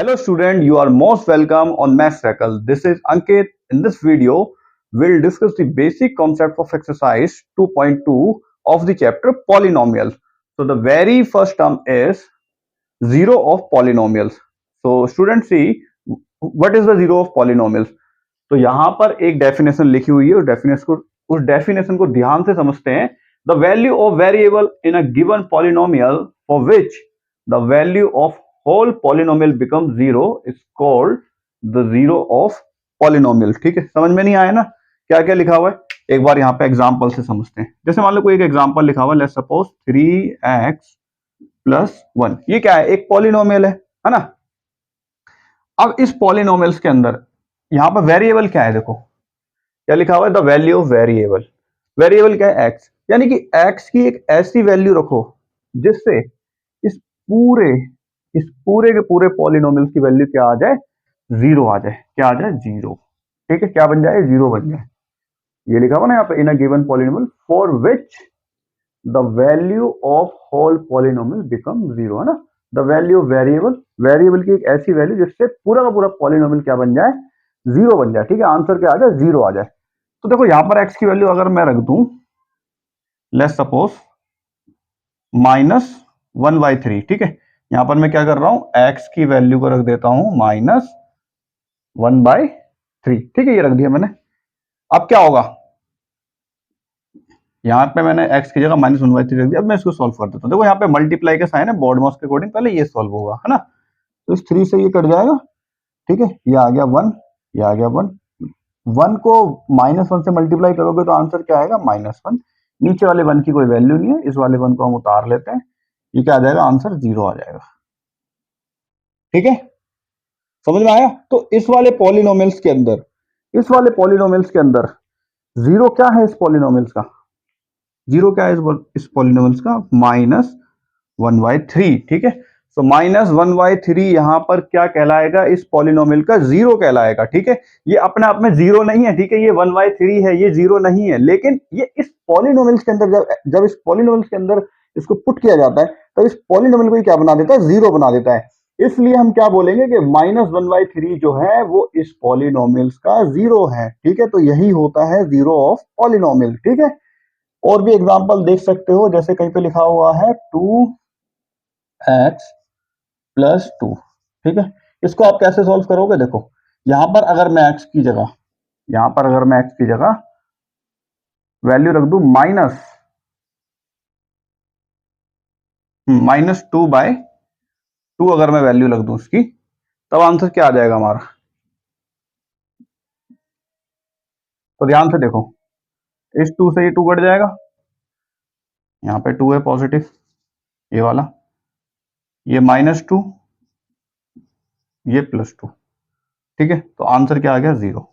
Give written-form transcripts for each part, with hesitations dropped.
Hello student, you are most welcome on Math Circle. This is Ankit. In this video, we'll discuss the basic concept of exercise 2.2 of the chapter polynomials. So the very first term is zero of polynomials. So students see what is the zero of polynomials. तो यहाँ पर एक definition लिखी हुई है, उस definition को ध्यान से समझते हैं. The value of variable in a given polynomial for which the value of whole polynomial become zero is called the zero of polynomial. ठीक है, समझ में नहीं आया ना क्या क्या लिखा हुआ है? एक बार यहाँ पे एग्जाम्पल से समझते हैं. जैसे मान लो कोई एक एग्जाम्पल लिखा हुआ है, लेट्स सपोज 3x प्लस 1. ये क्या है? एक पॉलिनोमियल है ना. अब इस पॉलिनोमियल्स के अंदर यहां पर वेरिएबल क्या है? देखो क्या लिखा हुआ है, the value of variable. Variable क्या है? एक्स. यानी कि एक्स की एक ऐसी वैल्यू रखो जिससे इस पूरे के पूरे पॉलिनोमियल्स की वैल्यू क्या आ जाए? जीरो आ जाए. क्या आ जाए? जीरो. ठीक है, क्या बन जाए? जीरो बन जाए. ये लिखा हुआ ना यहाँ पे, in a given polynomial for which the value of whole polynomial become zero, है ना. द वैल्यू ऑफ वेरिएबल की एक ऐसी वैल्यू जिससे पूरा का पूरा पॉलिनोमियल क्या बन जाए? जीरो बन जाए. ठीक है, आंसर क्या आ जाए? जीरो आ जाए. तो देखो यहां पर एक्स की वैल्यू अगर मैं रख दूं, लेट्स सपोज -1/3. ठीक है, यहां पर मैं क्या कर रहा हूं, एक्स की वैल्यू को रख देता हूं -1/3. ठीक है, ये रख दिया मैंने. अब क्या होगा, यहां पे मैंने एक्स की जगह -1/3 रख दिया. अब मैं इसको सॉल्व कर देता हूं. देखो यहां पे मल्टीप्लाई का साइन है, बॉड मॉस के अकॉर्डिंग पहले ये सॉल्व होगा, है ना. तो इस 3 से ये कट जाएगा. ठीक है, ये आ गया 1, ये आ गया 1. 1 को -1 से मल्टीप्लाई करोगे तो आंसर क्या आएगा? -1. नीचे वाले 1 की कोई वैल्यू नहीं है, इस वाले 1 को हम उतार लेते हैं. ये क्या आ जाएगा? आंसर 0 आ जाएगा. ठीक है, समझ में आया? तो इस वाले पॉलिनोमियल्स के अंदर जीरो क्या है? इस पॉलिनोमियल्स का जीरो क्या है? इस पॉलिनोमियल्स का -1/3. ठीक है, तो -1/3 यहां पर क्या कहलाएगा? इस पॉलिनोमियल का जीरो कहलाएगा. ठीक है, ये अपने आप में जीरो नहीं है. ठीक है, ये 1/3 है, ये जीरो नहीं है. लेकिन ये इस पॉलिनोमियल्स के अंदर जब इस पॉलिनोमियल्स के अंदर इसको पुट किया जाता है तो इस पॉलिनोमियल को क्या बना देता है? जीरो बना देता है. इसलिए हम क्या बोलेंगे कि -1/3 जो है वो इस पॉलिनोमियल्स का जीरो है. ठीक है, तो यही होता है जीरो ऑफ पॉलिनोमियल. ठीक है, और भी एग्जांपल देख सकते हो, जैसे कहीं पे लिखा हुआ है 2x प्लस 2. ठीक है, इसको आप कैसे सॉल्व करोगे? देखो यहां पर अगर मैं x की जगह वैल्यू रख दूं -2/2, अगर मैं वैल्यू रख दूं उसकी, तब आंसर क्या आ जाएगा हमारा? तो ध्यान से देखो, इस 2 से ये 2 कट जाएगा. यहाँ पे 2 है पॉजिटिव, ये वाला, ये -2, ये +2. ठीक है, तो आंसर क्या आ गया? 0.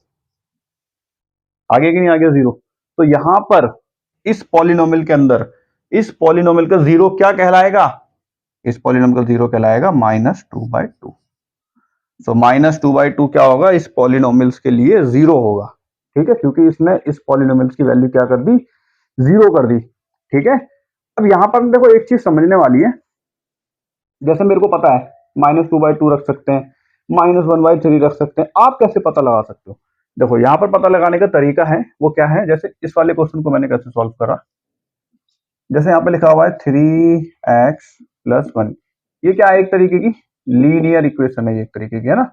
आगे कि नहीं आ गया? 0. तो यहां पर इस पॉलिनोमियल के अंदर इस पॉलिनोमियल का जीरो क्या कहलाएगा? इस पॉलिनोमियल का जीरो कहलाएगा -2/2. सो -2/2 क्या होगा? इस पॉलिनोमियल्स के लिए जीरो होगा. ठीक है, क्योंकि इसने इस पॉलिनोमियल्स की वैल्यू क्या कर दी? जीरो कर दी. ठीक है, अब यहां पर देखो एक चीज समझने वाली है. जैसे मेरे को पता है -2/2 रख सकते हैं, -1/3 रख सकते हैं. आप कैसे पता लगा सकते हो? देखो यहां पर पता लगाने का तरीका है, वो क्या है? जैसे इस वाले क्वेश्चन को मैंने कैसे सॉल्व करा, जैसे यहाँ पे लिखा हुआ है 3x + 1. ये क्या है? एक तरीके की लीनियर इक्वेशन है, ये एक तरीके की, है ना.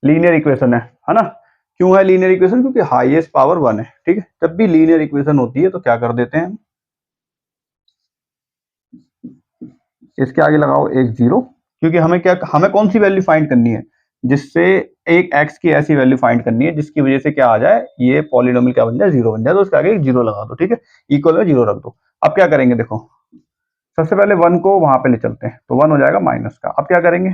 लीनियर इक्वेशन है ना. क्यों है लीनियर इक्वेशन? क्योंकि हाईएस्ट पावर 1 है. ठीक है, जब भी लीनियर इक्वेशन होती है तो क्या कर देते हैं, इसके आगे लगाओ एक जीरो. क्योंकि हमें कौन सी वैल्यू फाइंड करनी है? जिससे एक x की ऐसी वैल्यू फाइंड करनी है जिसकी वजह से क्या आ जाए? ये पॉलिनोमियल क्या बन जाए? जीरो बन जाए. तो उसके आगे एक जीरो लगा दो. ठीक है, इक्वल में जीरो रख दो. अब क्या करेंगे? देखो सबसे पहले 1 को वहां पे ले चलते हैं, तो 1 हो जाएगा माइनस का. अब क्या करेंगे?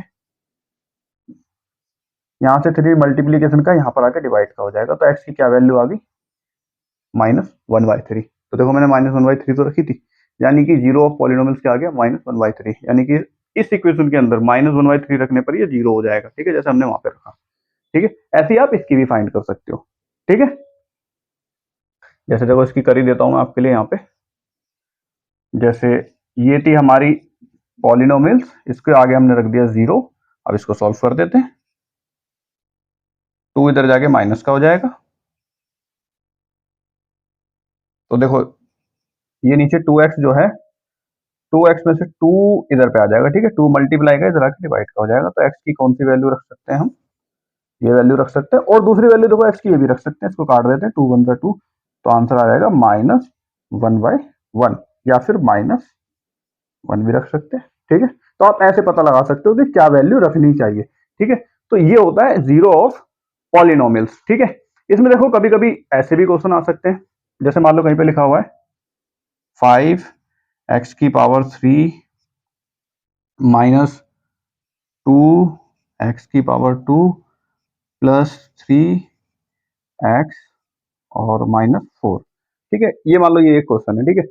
यहां से 3 मल्टीप्लीकेशन का यहां पर आके डिवाइड का हो जाएगा. तो x की क्या वैल्यू आ गई? -1/3. तो देखो मैंने -1/3 तो रखी थी, यानी कि जीरो ऑफ पॉलिनोमियल्स क्या आ गया? -1/3. यानी कि इस इक्वेशन के अंदर -1/3 रखने पर ये जीरो हो जाएगा. ठीक है, जैसे हमने वहां पे रखा. ठीक है, ऐसे ही आप इसकी भी फाइंड कर सकते हो. ठीक है, जैसे देखो इसकी कर ही देता हूं मैं आपके लिए. यहाँ पे जैसे ये थी हमारी पॉलिनोमियल्स, इसके आगे हमने रख दिया 0। अब इसको सॉल्व कर देते हैं। 2 इधर जाके माइनस का हो जाएगा, तो देखो ये नीचे 2x जो है, 2x में से 2 इधर पे आ जाएगा, ठीक है। 2 मल्टीप्लाई का इधर आके डिवाइड का हो जाएगा, तो x की कौन सी वैल्यू रख सकते हैं हम, ये वैल्यू रख सकते हैं। और दूसरी वैल्यू देखो x की ये भी रख सकते हैं, इसको काट देते हैं, 2 1 2, तो आंसर आ जाएगा -1/1, या फिर -1 भी रख सकते हैं, ठीक है। तो आप ऐसे पता लगा सकते हो कि क्या वैल्यू रखनी चाहिए, ठीक है। तो ये होता है जीरो ऑफ पॉलिनोमियल्स, ठीक है। इसमें देखो कभी कभी ऐसे भी क्वेश्चन आ सकते हैं, जैसे मान लो कहीं पे लिखा हुआ है 5x⁻³ -2x⁻² +3x और -4, ठीक है। ये मान लो ये एक क्वेश्चन है, ठीक है।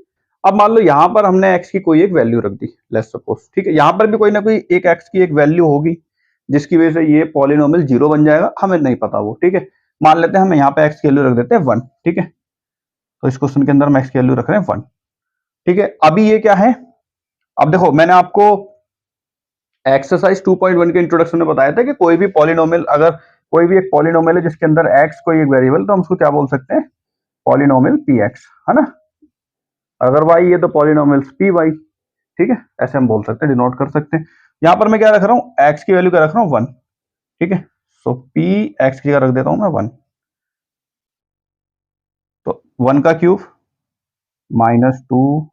अब मान लो यहां पर हमने x की कोई एक वैल्यू रख दी, लेट्स सपोज, ठीक है। यहां पर भी कोई ना कोई एक x की एक वैल्यू होगी जिसकी वजह से ये पॉलिनोमियल जीरो बन जाएगा, हमें नहीं पता वो, ठीक है। मान लेते हैं हम यहाँ पे x की वैल्यू रख देते हैं 1, ठीक है। तो इस क्वेश्चन के अंदर हम x की वैल्यू रख रहे हैं 1, ठीक है। अभी ये क्या है, अब देखो मैंने आपको एक्सरसाइज 2.1 के इंट्रोडक्शन में बताया था कि कोई भी पॉलिनोमियल, अगर कोई भी एक पॉलिनोमियल है जिसके अंदर x कोई एक वेरिएबल, तो हम उसको क्या बोल सकते हैं, पॉलिनोमियल px, है ना। अगर y है तो पॉलिनोमियल py, ठीक है। ऐसे हम बोल सकते हैं, डिनोट कर सकते हैं। यहां पर मैं क्या रख रहा हूं, x की वैल्यू क्या रख रहा हूं 1, ठीक है। सो p x की जगह रख देता हूं मैं 1, तो 1 का क्यूब -2,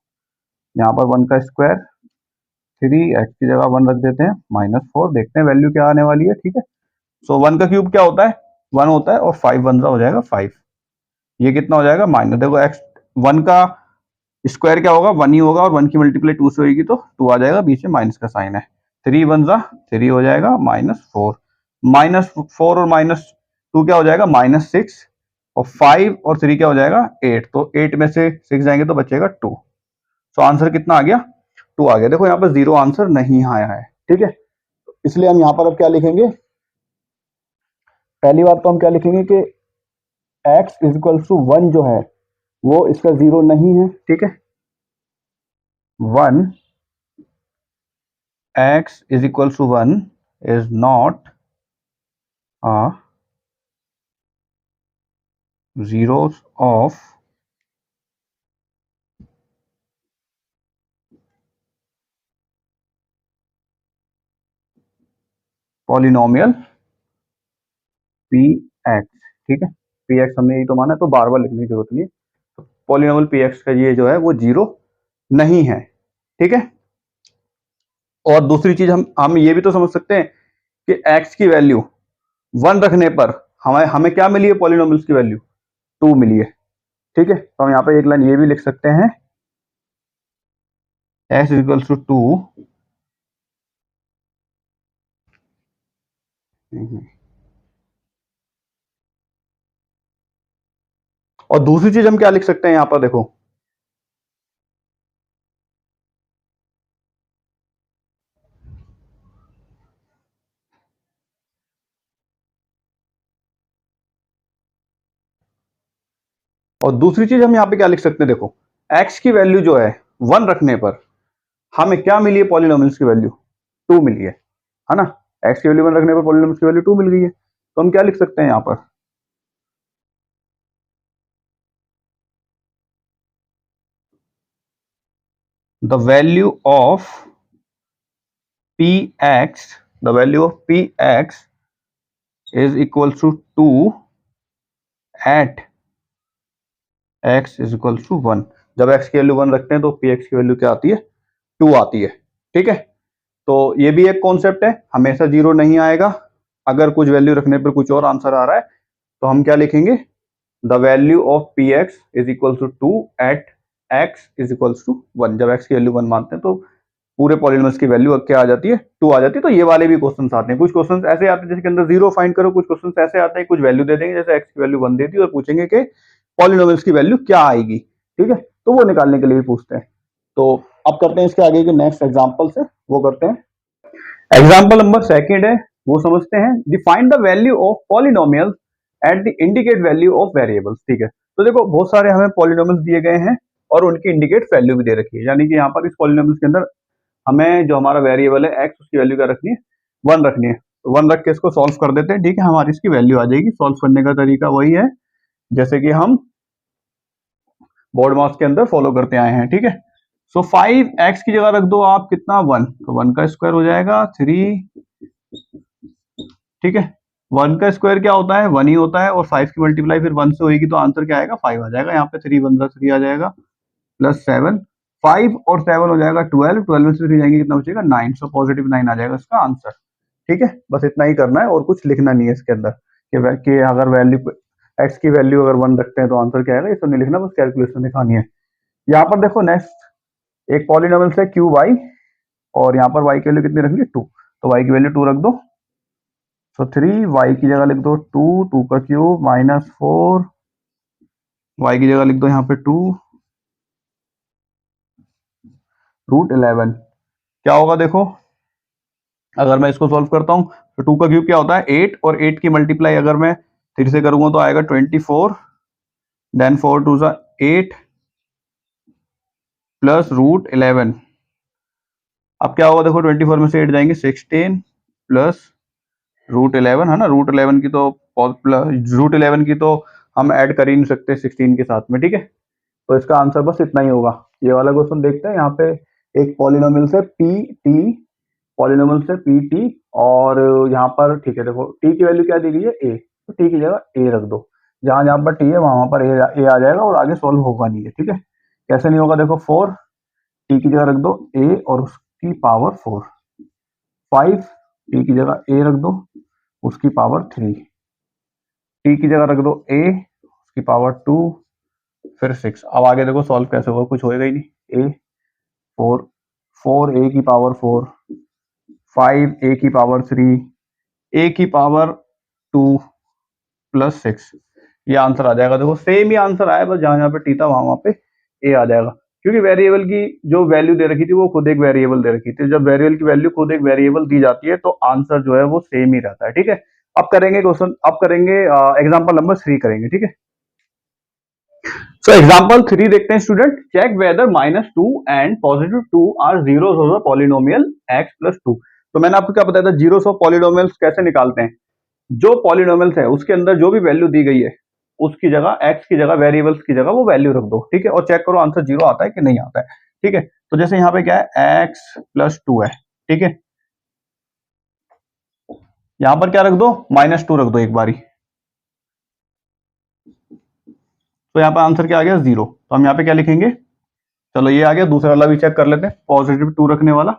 यहाँ पर 1 का स्क्वायर 3, x की जगह 1 रख देते हैं -4, देखते हैं वैल्यू क्या आने वाली है, ठीक है। सो 1 का क्यूब क्या होता है, 1 होता है, और 5 1 हो जाएगा 5, ये कितना हो जाएगा माइनस, देखो x 1 का स्क्वायर क्या होगा, 1 ही होगा, और 1 की मल्टीप्लाई 2 से होगी तो 2 आ जाएगा, बीच में माइनस का साइन है, 3 1 3 हो जाएगा -4, -4 और -2 क्या हो जाएगा -6, और 5 और 3 क्या हो जाएगा 8, तो 8 में से 6 जाएंगे तो बचेगा 2। सो आंसर कितना आ गया, 2 आ गया। देखो यहाँ पर जीरो आंसर नहीं आया है, ठीक है। इसलिए हम यहाँ पर अब क्या लिखेंगे, पहली बात तो हम क्या लिखेंगे कि x = 1 जो है वो इसका जीरो नहीं है, ठीक है। 1 x = 1 is not a zeros of polynomial px, ठीक है। px हमने यही तो माना है, तो बार बार लिखने की जरूरत नहीं है। पॉलिनोमियल px का ये जो है वो जीरो नहीं है, ठीक है। और दूसरी चीज हम ये भी तो समझ सकते हैं कि x की वैल्यू 1 रखने पर हमें हमें क्या मिली है, पॉलिनोमियल्स की वैल्यू 2 मिली है, ठीक है। तो हम यहाँ पे एक लाइन ये भी लिख सकते हैं, x = 2, और दूसरी चीज हम क्या लिख सकते हैं यहाँ पर देखो, और दूसरी चीज हम यहाँ पे क्या लिख सकते हैं देखो, x की वैल्यू जो है 1 रखने पर हमें क्या मिली है, पॉलिनोमियल्स की वैल्यू 2 मिली है ना। x की वैल्यू 1 रखने पर पॉलिनोमियल्स की वैल्यू 2 मिल गई है, तो हम क्या लिख सकते हैं यहाँ पर, the value of px, the value of px is equal to 2 at x = 1। जब x की वैल्यू 1 रखते हैं तो px की वैल्यू क्या आती है, 2 आती है, ठीक है। तो ये भी एक कॉन्सेप्ट है, हमेशा जीरो नहीं आएगा, अगर कुछ वैल्यू रखने पर कुछ और आंसर आ रहा है तो हम क्या लिखेंगे, the value of px is equal to 2 at x = 1। जब x की वैल्यू 1 मानते हैं तो पूरे पॉलिनोमियल्स की वैल्यू क्या आ जाती है, 2 आ जाती है। तो ये वाले भी क्वेश्चन आते हैं, कुछ क्वेश्चन ऐसे आते हैं जिसके अंदर जीरो फाइंड करो, कुछ क्वेश्चन ऐसे आते हैं कुछ वैल्यू दे देंगे, जैसे x की वैल्यू 1 दे दी और पूछेंगे कि पॉलिनोमियल्स की वैल्यू क्या आएगी, ठीक है। तो वो निकालने के लिए भी पूछते हैं। तो अब करते हैं इसके आगे के नेक्स्ट एग्जांपल से, वो करते हैं। एग्जाम्पल नंबर सेकंड है, वो समझते हैं, define the value of polynomials at the indicate value of variables, ठीक है। तो देखो बहुत सारे हमें पॉलिनोमियल्स दिए गए हैं, और उनकी इंडिकेट वैल्यू भी दे रखी है। यानी कि यहाँ पर इस पॉलिनोमियल के अंदर हमें जो हमारा वेरिएबल है एक्स, उसकी वैल्यू क्या रखनी है, 1 रखनी है। तो 1 रख के इसको सॉल्व कर देते हैं, ठीक है, हमारी इसकी वैल्यू आ जाएगी। सॉल्व करने का तरीका वही है जैसे कि हम बोर्ड मास के अंदर फॉलो करते आए हैं, ठीक है। सो 5x की जगह रख दो आप कितना, 1, तो 1 का स्क्वायर हो जाएगा 3, ठीक है। 1 का स्क्वायर क्या होता है, 1 ही होता है, और 5 की मल्टीप्लाई फिर 1 से होगी तो आंसर क्या आएगा, 5 आ जाएगा। यहाँ पे 3 15 3 आ जाएगा, प्लस 7, 5 और 7 हो जाएगा 12, 12 में से 3 जाएंगे कितना बचेगा, 9। सो पॉजिटिव 9 आ जाएगा इसका आंसर, ठीक है। बस इतना ही करना है और कुछ लिखना नहीं है इसके अंदर कि अगर वैल्यू एक्स की वैल्यू अगर 1 रखते हैं तो आंसर क्या आएगा, ये सब नहीं लिखना, बस कैलकुलेशन दिखानी है। यहाँ पर देखो नेक्स्ट एक पॉलिनोमियल है क्यू वाई, और यहाँ पर y की वैल्यू कितनी रखनी है, 2, तो y की वैल्यू 2 रख दो। तो 3, y की जगह लिख दो 2, 2 का क्यूब माइनस 4, y की जगह लिख दो यहाँ पे 2 रूट 11। क्या होगा देखो, अगर मैं इसको सॉल्व करता हूँ तो 2 का क्यूब क्या होता है 8, और 8 की मल्टीप्लाई अगर मैं 3 से करूंगा तो आएगा 24, देन 4 2 सा 8 प्लस रूट 11। अब क्या होगा देखो, 24 में से 8 जाएंगे 16 प्लस रूट 11, है ना। रूट 11 की तो रूट 11 की तो हम ऐड कर ही नहीं सकते 16 के साथ में, ठीक है। तो इसका आंसर बस इतना ही होगा। ये वाला क्वेश्चन देखते हैं। यहाँ पे एक पॉलिनोमियल से पी टी, पॉलिनोमियल से पी टी, और यहाँ पर ठीक है देखो टी की वैल्यू क्या दी गई है, ए, तो टी की जगह ए रख दो। जहां जहां पर टी है वहां पर ए आ जाएगा, और आगे सॉल्व होगा नहीं है, ठीक है। कैसे नहीं होगा देखो, 4 टी की जगह रख दो ए और उसकी पावर 4, 5 टी की जगह ए रख दो उसकी पावर 3, टी की जगह रख दो ए उसकी पावर 2, फिर 6। अब आगे देखो सॉल्व कैसे होगा, कुछ होएगा ही नहीं। ए 4, 4 ए की पावर 4, 5 ए की पावर 3, ए की पावर 2 प्लस 6, ये आंसर आ जाएगा। देखो सेम ही आंसर आया, बस जहां जहां पे टी था वहां पे ए आ जाएगा, क्योंकि वेरिएबल की जो वैल्यू दे रखी थी वो खुद एक वेरिएबल दे रखी थी। जब वेरिएबल की वैल्यू खुद एक वेरिएबल दी जाती है तो आंसर जो है वो सेम ही रहता है, ठीक है। अब करेंगे क्वेश्चन, अब करेंगे एग्जांपल नंबर 3 करेंगे, ठीक है। सो एग्जांपल 3 देखते हैं student. Check whether -2 and +2 are zeros of the polynomial x + 2। तो मैंने आपको क्या बताया था, जीरोस ऑफ पॉलिनोमियल्स कैसे निकालते हैं। जो पॉलिनोमियल्स है उसके अंदर जो भी वैल्यू दी गई है उसकी जगह, x की जगह, वेरिएबल्स की जगह वो वैल्यू रख दो, ठीक है, और चेक करो आंसर 0 आता है कि नहीं आता है, ठीक है। तो जैसे यहाँ पे क्या है, x + 2 है, ठीक है। यहां पर क्या रख दो, -2 रख दो एक बारी, तो यहाँ पे आंसर क्या आ गया, 0। तो हम यहाँ पे क्या लिखेंगे, चलो ये आ गया। दूसरा वाला भी चेक कर लेते हैं, +2 रखने वाला।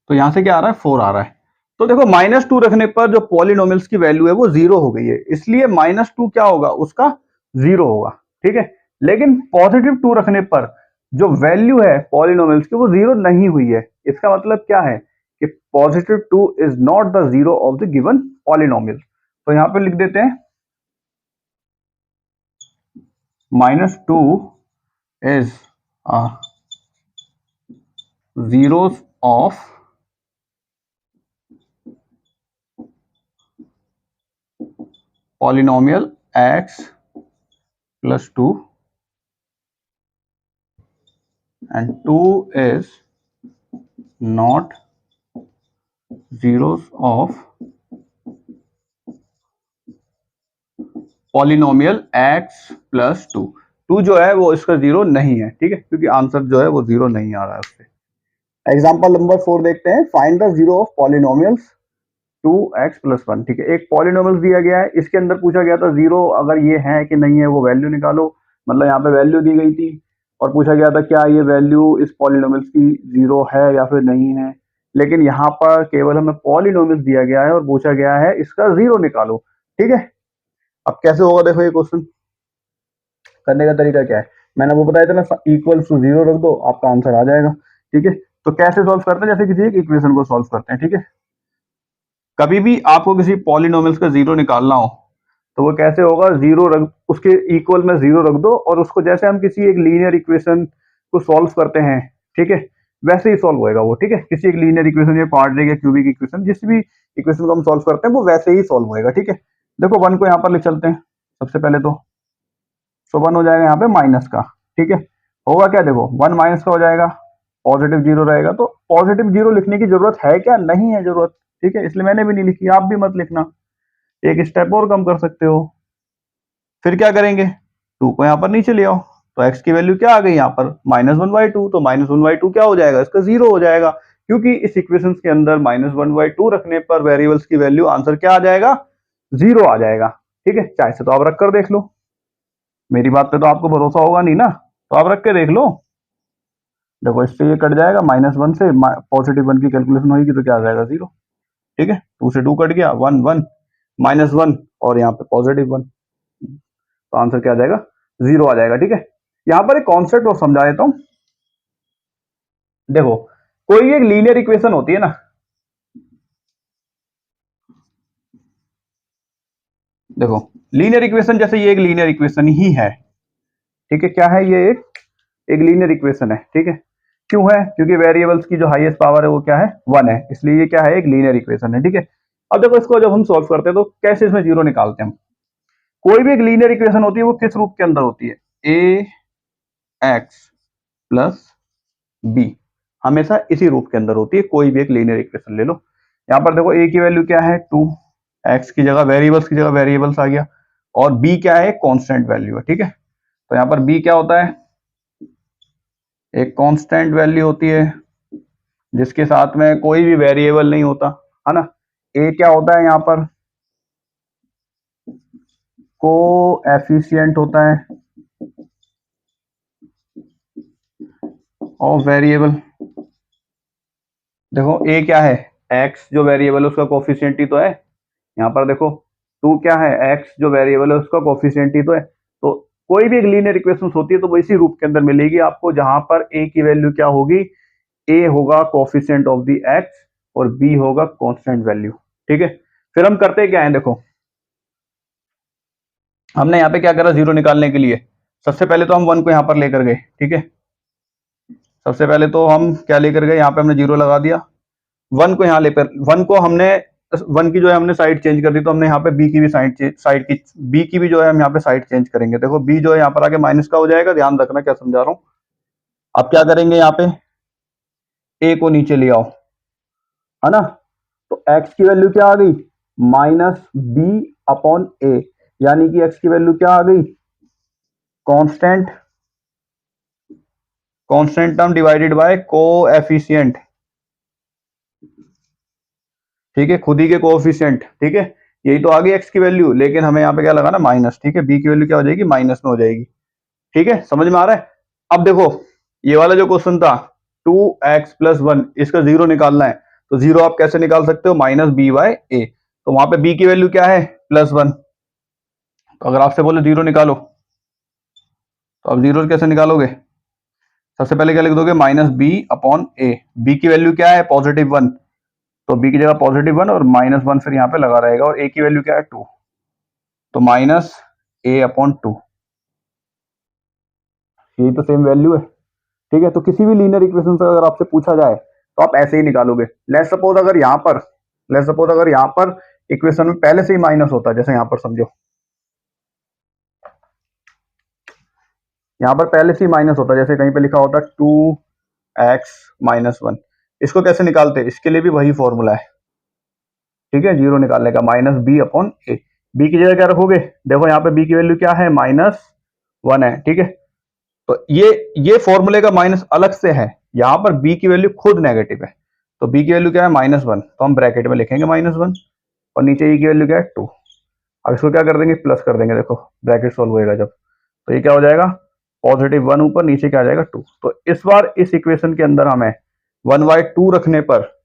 तो यहां से क्या आ रहा है, 4 आ रहा है। तो देखो -2 रखने पर जो पॉलिनोमियल्स की वैल्यू है वो 0 हो गई है, इसलिए -2 क्या होगा, उसका 0 होगा, ठीक है। लेकिन +2 रखने पर जो वैल्यू है पॉलिनोमियल्स की वो 0 नहीं हुई है। इसका मतलब क्या है कि +2 is not the 0 of the given polynomial. तो यहां पे लिख देते हैं -2 is zeros of polynomial x plus 2 and 2 is not zeros of polynomial x plus 2। 2 जो है वो इसका 0 नहीं है, ठीक है, क्योंकि आंसर जो है वो 0 नहीं आ रहा है उससे। एग्जाम्पल नंबर 4 देखते हैं। Find the 0 of polynomials 2x + 1, ठीक है। एक पॉलिनोमियल दिया गया है, इसके अंदर पूछा गया था 0 अगर ये है कि नहीं है वो वैल्यू निकालो। मतलब यहाँ पे वैल्यू दी गई थी और पूछा गया था क्या ये वैल्यू इस पॉलिनोमियल की 0 है या फिर नहीं है। लेकिन यहाँ पर केवल हमें पॉलिनोमियल दिया गया है और पूछा गया है इसका 0 निकालो, ठीक है। अब कैसे होगा देखो, ये क्वेश्चन करने का तरीका क्या है, मैंने वो बताया था ना, = 0 रख दो आपका आंसर आ जाएगा, ठीक है। तो कैसे सॉल्व करते हैं, जैसे किसी एक इक्वेशन को सॉल्व करते हैं, ठीक है। कभी भी आपको किसी पॉलिनोमियल्स का 0 निकालना हो तो वो कैसे होगा, 0 रख, उसके इक्वल में 0 रख दो, और उसको जैसे हम किसी एक लीनियर इक्वेशन को सॉल्व करते हैं, ठीक है, वैसे ही सॉल्व होएगा वो, ठीक है। किसी एक लीनियर इक्वेशन या क्वाड्रेटिक या क्यूबिक इक्वेशन, जिस भी इक्वेशन को हम सॉल्व करते हैं वो वैसे ही सॉल्व होएगा, ठीक है। देखो 1 को यहाँ पर लिख चलते हैं सबसे पहले तो। सो 1 हो जाएगा यहाँ पे माइनस का, ठीक है। होगा क्या, देखो 1 माइनस का हो जाएगा, पॉजिटिव 0 रहेगा। तो पॉजिटिव 0 लिखने की जरूरत है क्या, नहीं है जरूरत, ठीक है, इसलिए मैंने भी नहीं लिखी, आप भी मत लिखना। एक स्टेप और कम कर सकते हो। फिर क्या करेंगे, 2 को यहाँ पर नीचे ले आओ, तो x की वैल्यू क्या आ गई यहाँ पर -1/2। तो -1/2 क्या हो जाएगा, इसका 0 हो जाएगा, क्योंकि इस इक्वेशन के अंदर -1/2 रखने पर वेरिएबल्स की वैल्यू आंसर क्या आ जाएगा, 0 आ जाएगा, ठीक है। चाहे से तो आप रख कर देख लो, मेरी बात पे तो आपको भरोसा होगा नहीं ना, तो आप रख के देख लो। देखो इससे ये कट जाएगा, -1 से +1 की कैलकुलेशन होगी तो क्या आ जाएगा 0, ठीक है। 2 से 2 कट गया, 1 1 -1 और यहाँ पे +1, तो आंसर क्या आ जाएगा, 0 आ जाएगा, ठीक है। यहाँ पर एक कॉन्सेप्ट और समझा देता हूं। देखो कोई एक लीनियर इक्वेशन होती है ना, देखो लीनियर इक्वेशन, जैसे ये एक लीनियर इक्वेशन ही है, ठीक है। क्या है ये, एक लीनियर इक्वेशन है, ठीक है। क्यों है, क्योंकि वेरिएबल्स की जो हाईएस्ट पावर है वो क्या है, 1 है, इसलिए ये क्या है, एक लीनियर इक्वेशन है, ठीक है। अब देखो इसको जब हम सॉल्व करते हैं तो कैसे इसमें 0 निकालते हैं हम। कोई भी एक लीनियर इक्वेशन होती है वो किस रूप के अंदर होती है, ए एक्स प्लस बी, हमेशा इसी रूप के अंदर होती है। कोई भी एक लीनियर इक्वेशन ले लो, यहाँ पर देखो ए की वैल्यू क्या है 2, एक्स की जगह वेरिएबल्स की जगह वेरिएबल्स आ गया, और बी क्या है, कांस्टेंट वैल्यू है, ठीक है। तो यहाँ पर बी क्या होता है, एक कांस्टेंट वैल्यू होती है जिसके साथ में कोई भी वेरिएबल नहीं होता, है ना। ए क्या होता है यहाँ पर, कोएफिशिएंट होता है ऑफ वेरिएबल। देखो ए क्या है, एक्स जो वेरिएबल है उसका कोफिशिएंट ही तो है। यहाँ पर देखो 2 क्या है, एक्स जो वेरिएबल है उसका कोफिशिएंट ही तो है। तो कोई भी एक लीनियर इक्वेशन होती है तो वो इसी रूप के अंदर मिलेगी आपको, जहां पर ए की वैल्यू क्या होगी, ए होगा कोफिशिएंट ऑफ द एक्स और बी होगा कांस्टेंट वैल्यू, ठीक है। फिर हम करते क्या है, देखो हमने यहाँ पे क्या करा 0 निकालने के लिए, सबसे पहले तो हम 1 को यहाँ पर लेकर गए, ठीक है। सबसे पहले तो हम क्या लेकर गए, यहाँ पे हमने 0 लगा दिया। 1 को यहाँ लेकर, 1 को हमने 1 की जो है हमने साइड चेंज कर दी, तो हमने यहाँ पे बी की भी साइड की बी की भी जो है हम यहाँ पे साइड चेंज करेंगे। देखो बी जो है यहाँ पर आके माइनस का हो जाएगा, ध्यान रखना क्या समझा रहा हूँ। अब क्या करेंगे, यहाँ पे ए को नीचे ले आओ, है ना। तो एक्स की वैल्यू क्या आ गई, -b/a, यानी कि एक्स की वैल्यू क्या आ गई, constant, constant term divided by coefficient, ठीक है, खुद ही के कोएफिशिएंट, ठीक है। यही तो आ गई एक्स की वैल्यू, लेकिन हमें यहाँ पे क्या लगाना, माइनस, ठीक है। बी की वैल्यू क्या हो जाएगी, माइनस में हो जाएगी, ठीक है, समझ में आ रहा है। अब देखो ये वाला जो क्वेश्चन था 2x+1, इसका 0 निकालना है, तो 0 आप कैसे निकाल सकते हो, -b/a। तो वहां पे b की वैल्यू क्या है, +1। तो अगर आपसे बोले 0 निकालो, तो आप 0 कैसे निकालोगे, सबसे पहले क्या लिख दोगे, -b/a। b की वैल्यू क्या है, +1, तो b की जगह +1 और -1 फिर यहाँ पे लगा रहेगा, और a की वैल्यू क्या है 2, तो -a/2, यही तो सेम वैल्यू है, ठीक है। तो किसी भी लीनियर इक्वेशन से अगर आपसे पूछा जाए तो आप ऐसे ही निकालोगे। लेट्स सपोज अगर यहाँ पर, लेट्स सपोज अगर यहाँ पर इक्वेशन में पहले से ही माइनस होता, जैसे यहाँ पर समझो, यहाँ पर पहले से ही माइनस होता, जैसे कहीं पे लिखा होता 2x-1, इसको कैसे निकालते, इसके लिए भी वही फॉर्मूला है, ठीक है, 0 निकालने का, -b/a। b की जगह क्या रखोगे, देखो यहाँ पे b की वैल्यू क्या है, -1 है, ठीक है। तो ये फॉर्मूले का माइनस अलग से है, यहाँ पर b की वैल्यू खुद नेगेटिव है, तो b की वैल्यू क्या है, -1, तो हम ब्रैकेट में लिखेंगे -1, और नीचे e की वैल्यू क्या है 2। अब इसको क्या कर देंगे, प्लस कर देंगे, देखो ब्रैकेट सॉल्व होएगा जब, तो ये क्या हो जाएगा, +1 ऊपर, नीचे क्या आ जाएगा 2। तो इस बार इस इक्वेशन के अंदर हमें 1/2 रखने पर,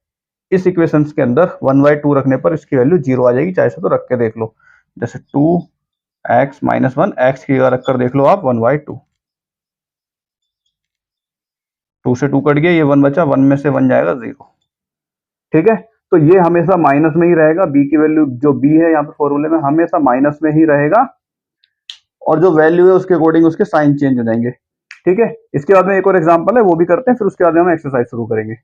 इस इक्वेशन के अंदर 1/2 रखने पर इसकी वैल्यू 0 आ जाएगी, चाहे तो रख के देख लो, जैसे 2x-1, एक्स की जगह रखकर देख लो आप 1/2, 2 से 2 कट गया, ये 1 बचा, 1 में से 1 जाएगा 0, ठीक है। तो ये हमेशा माइनस में ही रहेगा, बी की वैल्यू जो बी है यहाँ पे फॉर्मूले में हमेशा माइनस में ही रहेगा, और जो वैल्यू है उसके अकॉर्डिंग उसके साइन चेंज हो जाएंगे, ठीक है। इसके बाद में एक और एग्जांपल है, वो भी करते हैं, फिर उसके बाद में हम एक्सरसाइज शुरू करेंगे।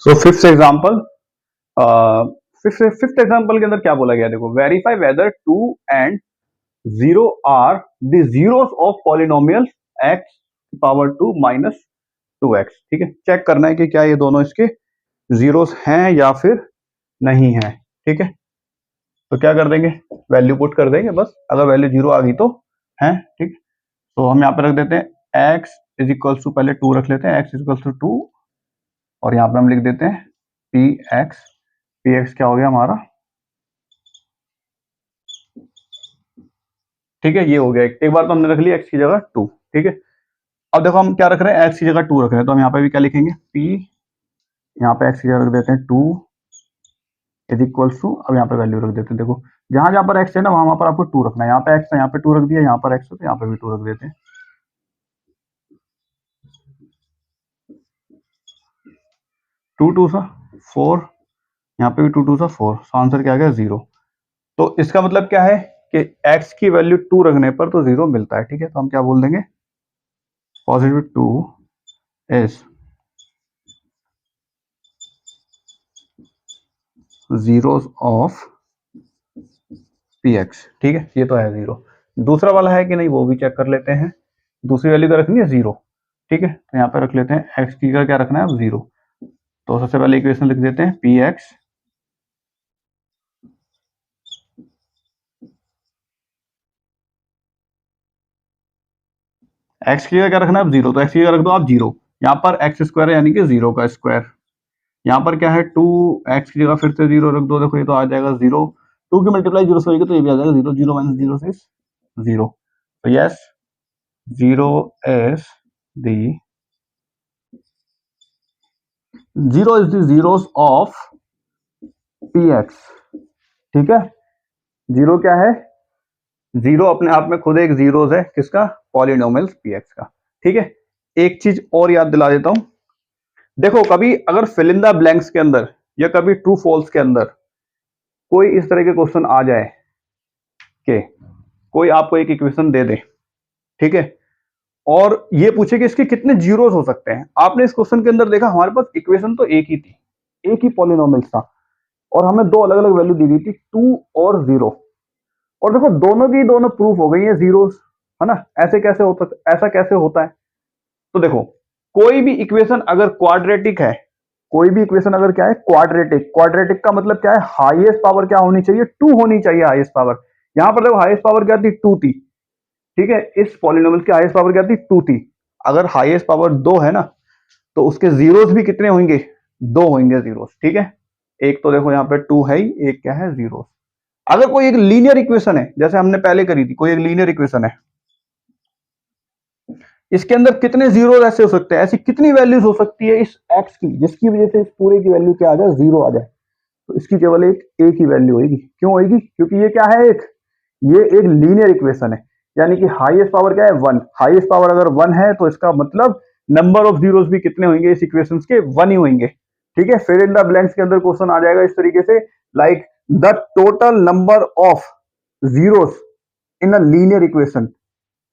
So fifth example, fifth example के अंदर क्या बोला गया, देखो verify whether 2 and 0 are the zeros of polynomial x power 2 minus 2x। ठीक है, चेक करना है कि क्या ये दोनों इसके जीरोस हैं या फिर नहीं है। ठीक है, तो क्या कर देंगे, वैल्यू पुट कर देंगे बस, अगर वैल्यू जीरो आ गई तो है। ठीक, तो हम यहाँ पे रख देते हैं x इज इक्वल्स टू, पहले 2 रख लेते हैं, x इज इक्वल्स टू 2 और यहाँ पे हम लिख देते हैं px क्या हो गया हमारा। ठीक है, ये हो गया एक बार तो हमने रख लिया x की जगह 2। ठीक है, अब देखो हम क्या रख रहे हैं, x की जगह 2 रख रहे हैं, तो हम यहाँ पे भी क्या लिखेंगे, p, यहाँ पे x की जगह रख देते हैं 2 इज इक्वल्स टू, अब यहाँ पे वैल्यू रख देते हैं। देखो जहां जहां पर x है ना वहां पर आपको 2 रखना है, यहाँ पे x है यहाँ पे 2 रख दिया, यहाँ पर x है तो यहाँ पे भी 2 रख देते हैं। 2 2 सा 4, यहाँ पे भी 2 2 सा 4, तो आंसर क्या आ गया 0। तो इसका मतलब क्या है कि x की वैल्यू 2 रखने पर तो 0 मिलता है। ठीक है, तो हम क्या बोल देंगे, positive 2 is zeros of px। ठीक है, ये तो है 0। दूसरा वाला है कि नहीं वो भी चेक कर लेते हैं, दूसरी वैल्यू का रखनी है 0। ठीक है, तो यहाँ पे रख लेते हैं x की का क्या रखना है अब 0। तो सबसे पहले इक्वेशन लिख देते हैं px x की क्या रखना है अब 0, तो x की रख दो आप 0, यहाँ पर x स्क्वायर है यानी कि 0 का स्क्वायर, यहाँ पर क्या है 2x की जगह फिर से 0 रख दो, देखो ये तो आ जाएगा 0, 2 की मल्टीप्लाई 0 से होगी तो ये भी आ जाएगा 0, 0 माइनस 0 से 0। तो yes 0 is the 0 is the zeros of px। ठीक है, 0 क्या है, 0 अपने आप में खुद एक जीरोस है, किसका, पॉलिनोमियल px का। ठीक है, एक चीज और याद दिला देता हूं, देखो कभी अगर फिल इन द ब्लैंक्स के अंदर या कभी ट्रू फॉल्स के अंदर कोई इस तरह के क्वेश्चन आ जाए कि कोई आपको एक इक्वेशन दे दे, ठीक है, और ये पूछे कि इसके कितने जीरोस हो सकते हैं। आपने इस क्वेश्चन के अंदर देखा हमारे पास इक्वेशन तो एक ही थी, एक ही पॉलिनोमियल था और हमें दो अलग अलग वैल्यू दी गई थी 2 और 0, और देखो दोनों की दोनों प्रूफ हो गई है जीरोस, है ना। ऐसे कैसे होता, ऐसा कैसे होता है, तो देखो कोई भी इक्वेशन अगर क्वाड्रेटिक है, कोई भी इक्वेशन अगर क्या है क्वाड्रेटिक, क्वाड्रेटिक का मतलब क्या है, हाईएस्ट पावर क्या होनी चाहिए, 2 होनी चाहिए हाईएस्ट पावर। यहां पर देखो हाईएस्ट पावर क्या थी, 2 थी। ठीक है, इस पॉलिनोमियल की हाईएस्ट पावर क्या थी, 2 थी। अगर हाईएस्ट पावर 2 है ना तो उसके जीरोस भी कितने होंगे, 2 होंगे जीरोस। ठीक है, एक तो देखो यहाँ पे 2 है ही, एक क्या है जीरोस। अगर कोई एक लीनियर इक्वेशन है जैसे हमने पहले करी थी, कोई एक लीनियर इक्वेशन है, इसके अंदर कितने जीरो ऐसे हो सकते हैं, ऐसी कितनी वैल्यूज हो सकती है इस एक्स की जिसकी वजह से इस पूरे की वैल्यू क्या आ जाए, 0 आ जाए। तो इसकी केवल एक ही वैल्यू होगी। क्यों होगी, क्योंकि ये क्या है, ये एक लीनियर इक्वेशन है, यानी कि हाईएस्ट पावर क्या है 1, हाईएस्ट पावर अगर 1 है तो इसका मतलब नंबर ऑफ जीरोस भी कितने होंगे इस इक्वेशन के, 1 ही होंगे। ठीक है, फिर इन द ब्लैंक्स के अंदर क्वेश्चन आ जाएगा इस तरीके से, like the total number of zeros in a linear equation.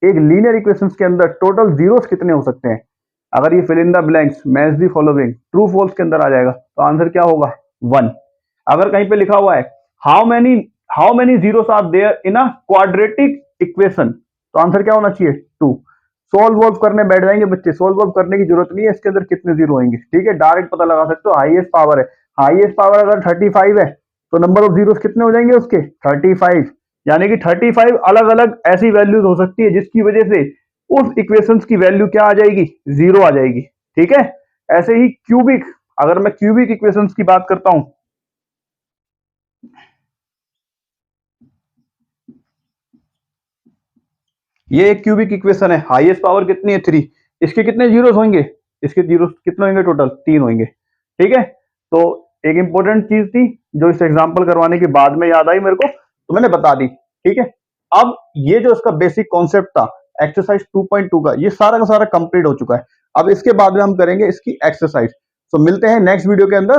एक लीनियर इक्वेशंस के अंदर टोटल जीरोस कितने हो सकते हैं, अगर ये fill in the blanks match the following true false के अंदर आ जाएगा तो आंसर क्या होगा 1। अगर कहीं पे लिखा हुआ है how many zeros are there in a quadratic equation तो आंसर क्या होना चाहिए 2। सोल्व वॉल्व करने बैठ जाएंगे बच्चे, सोल्व वॉल्व करने की जरूरत नहीं है, इसके अंदर कितने जीरो होंगे। ठीक है, डायरेक्ट पता लगा सकते हो, हाईएस्ट पावर है, हाईएस्ट पावर अगर 35 है तो नंबर ऑफ जीरोस कितने हो जाएंगे उसके 35, यानी कि 35 अलग अलग ऐसी वैल्यूज हो सकती है जिसकी वजह से उस इक्वेशंस की वैल्यू क्या आ जाएगी, 0 आ जाएगी। ठीक है, ऐसे ही क्यूबिक, अगर मैं क्यूबिक इक्वेशंस की बात करता हूं, ये एक क्यूबिक इक्वेशन है, हाईएस्ट पावर कितनी है 3, इसके कितने जीरोस होंगे, इसके जीरोस कितने होंगे टोटल 3 होंगे। ठीक है, तो एक इंपॉर्टेंट चीज थी जो इस एग्जांपल करवाने के बाद में याद आई मेरे को, तो मैंने बता दी। ठीक है, अब ये जो इसका बेसिक कॉन्सेप्ट था एक्सरसाइज 2.2 का, ये सारा का सारा कंप्लीट हो चुका है। अब इसके बाद में हम करेंगे इसकी एक्सरसाइज। तो मिलते हैं नेक्स्ट वीडियो के अंदर।